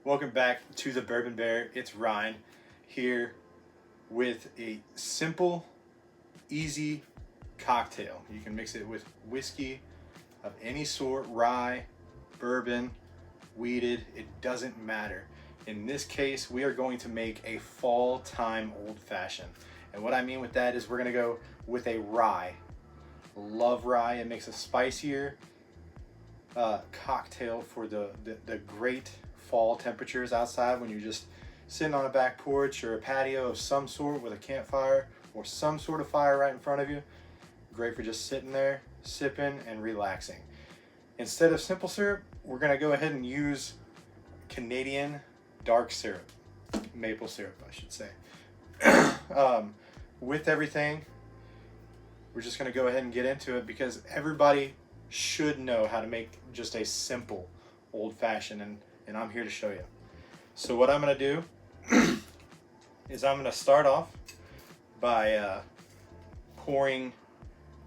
Welcome back to the Bourbon Bear. It's Ryan here with a simple, easy cocktail. You can mix it with whiskey of any sort, rye, bourbon, wheated, it doesn't matter. In this case, we are going to make a fall time old fashioned. And what I mean with that is we're gonna go with a rye. Love rye, it makes a spicier cocktail for the great fall temperatures outside when you're just sitting on a back porch or a patio of some sort with a campfire or some sort of fire right in front of you. Great for just sitting there, sipping and relaxing. Instead of simple syrup, we're gonna go ahead and use Canadian dark syrup, maple syrup I should say. With everything, we're just gonna go ahead and get into it because everybody should know how to make just a simple old-fashioned, and I'm here to show you. So what I'm gonna do is I'm gonna start off by pouring.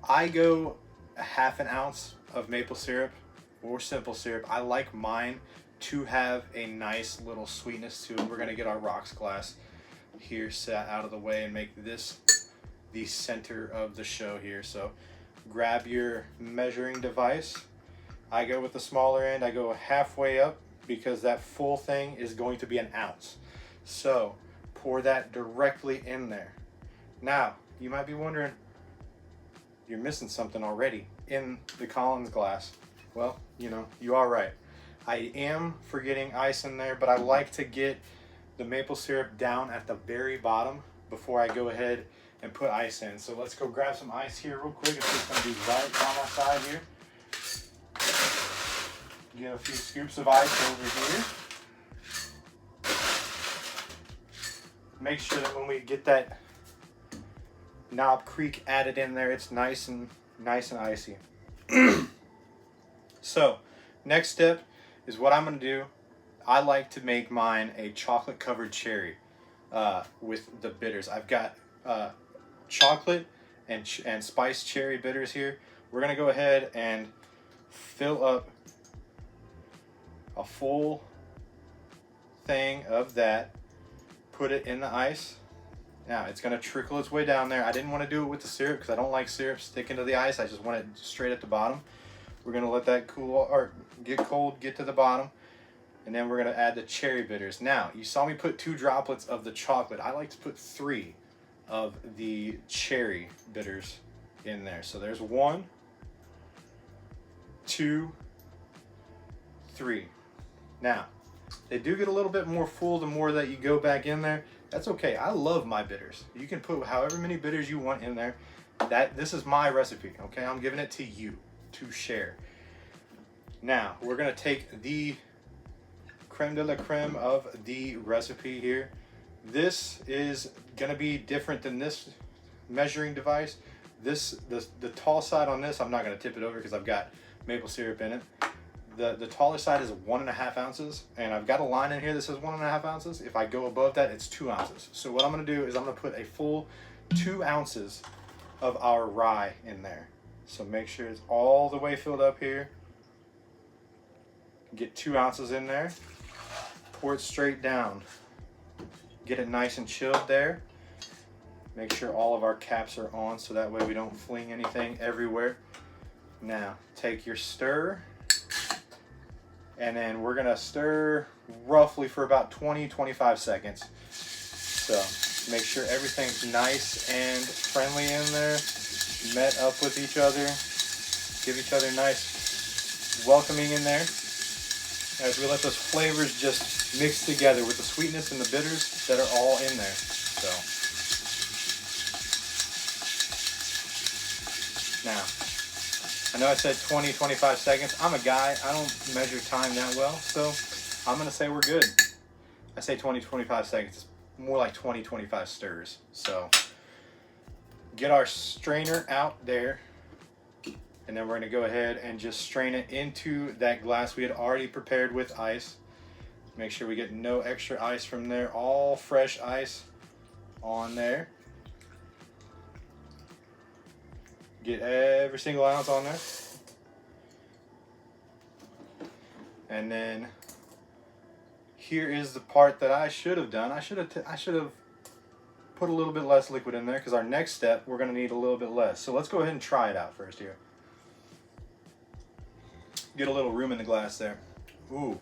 I go a half an ounce of maple syrup or simple syrup. I like mine to have a nice little sweetness to it. We're gonna get our rocks glass here set out of the way and make this the center of the show here. So grab your measuring device. I go with the smaller end. I go halfway up because that full thing is going to be an ounce. So pour that directly in there. Now, you might be wondering, you're missing something already in the Collins glass. Well, you know, you are right. I am forgetting ice in there, but I like to get the maple syrup down at the very bottom before I go ahead and put ice in. So let's go grab some ice here real quick. It's just gonna be right down my side here. Get a few scoops of ice over here. Make sure that when we get that Knob Creek added in there, it's nice and icy. So next step is what I'm gonna do. I like to make mine a chocolate covered cherry with the bitters. I've got chocolate and spiced cherry bitters here. We're gonna go ahead and fill up a full thing of that, put it in the ice. Now it's gonna trickle its way down there. I didn't want to do it with the syrup because I don't like syrup sticking to the ice. I just want it straight at the bottom. We're gonna let that cool or get cold, get to the bottom, and then we're gonna add the cherry bitters. Now you saw me put 2 droplets of the chocolate. I like to put 3 of the cherry bitters in there. So there's 1, 2, 3. Now, they do get a little bit more full the more that you go back in there. That's okay. I love my bitters. You can put however many bitters you want in there. This is my recipe, okay? I'm giving it to you to share. Now, we're gonna take the creme de la creme of the recipe here. This is gonna be different than this measuring device. The tall side on this, I'm not gonna tip it over because I've got maple syrup in it. The taller side is 1.5 ounces, and I've got a line in here that says 1.5 ounces. If I go above that, it's 2 ounces. So what I'm gonna do is I'm gonna put a full 2 ounces of our rye in there. So make sure it's all the way filled up here. Get 2 ounces in there. Pour it straight down. Get it nice and chilled there. Make sure all of our caps are on so that way we don't fling anything everywhere. Now, take your stir, and then we're gonna stir roughly for about 20-25 seconds. So make sure everything's nice and friendly in there, met up with each other. Give each other nice welcoming in there as we let those flavors just mix together with the sweetness and the bitters that are all in there. So now, I know I said 20-25 seconds. I'm a guy, I don't measure time that well, so I'm gonna say we're good. I say 20-25 seconds, it's more like 20-25 stirs. So get our strainer out there, and then we're gonna go ahead and just strain it into that glass we had already prepared with ice. Make sure we get no extra ice from there, all fresh ice on there. Get every single ounce on there. And then here is the part that I should have done. I should have put a little bit less liquid in there, because our next step we're going to need a little bit less. So let's go ahead and try it out first here. Get a little room in the glass there. Ooh,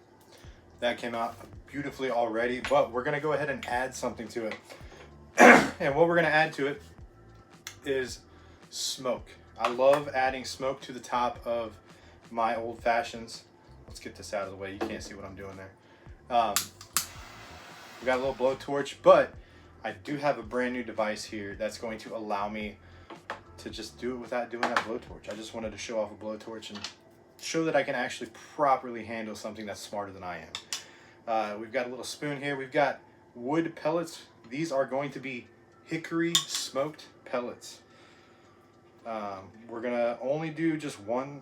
that came out beautifully already, but we're going to go ahead and add something to it. And what we're going to add to it is smoke. I love adding smoke to the top of my old fashions. Let's get this out of the way. You can't see what I'm doing there. We got a little blowtorch, but I do have a brand new device here that's going to allow me to just do it without doing that blowtorch. I just wanted to show off a blowtorch and show that I can actually properly handle something that's smarter than I am. We've got a little spoon here. We've got wood pellets. These are going to be hickory smoked pellets. We're gonna only do just one,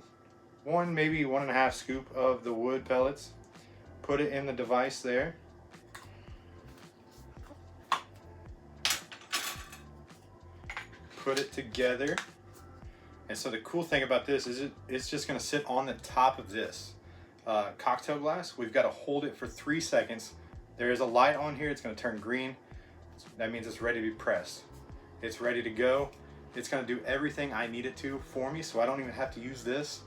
maybe 1.5 scoop of the wood pellets. Put it in the device there. Put it together. And so the cool thing about this is it's just gonna sit on the top of this cocktail glass. We've got to hold it for 3 seconds. There is a light on here. It's gonna turn green. That means it's ready to be pressed. It's ready to go. It's gonna do everything I need it to for me, so I don't even have to use this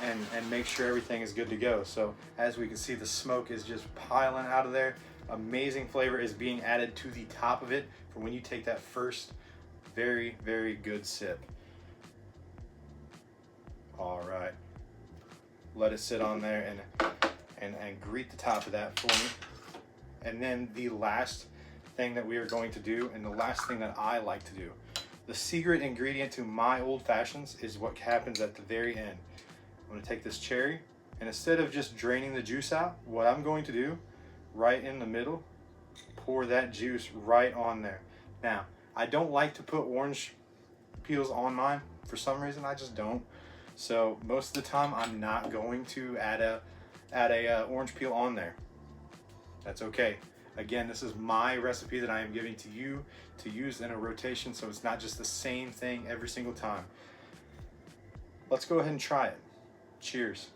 and make sure everything is good to go. So as we can see, the smoke is just piling out of there. Amazing flavor is being added to the top of it for when you take that first very, very good sip. All right, let it sit on there and greet the top of that for me. And then the last thing that we are going to do, and the last thing that I like to do, the secret ingredient to my old fashions is what happens at the very end. I'm going to take this cherry, and instead of just draining the juice out, what I'm going to do, right in the middle, pour that juice right on there. Now, I don't like to put orange peels on mine. For some reason, I just don't. So most of the time, I'm not going to add a orange peel on there. That's okay. Again, this is my recipe that I am giving to you to use in a rotation, so it's not just the same thing every single time. Let's go ahead and try it. Cheers.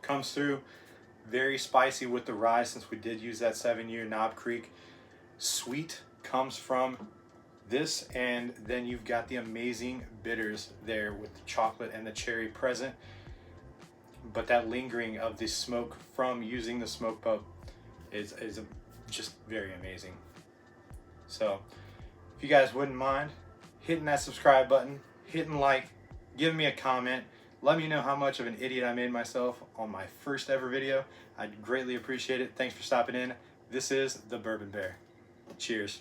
Comes through very spicy with the rye, since we did use that 7-year Knob Creek. Sweet comes from this, and then you've got the amazing bitters there with the chocolate and the cherry present. But that lingering of the smoke from using the smoke pub is just very amazing. So if you guys wouldn't mind hitting that subscribe button, hitting like, giving me a comment, let me know how much of an idiot I made myself on my first ever video. I'd greatly appreciate it. Thanks for stopping in. This is the Bourbon Bear. Cheers.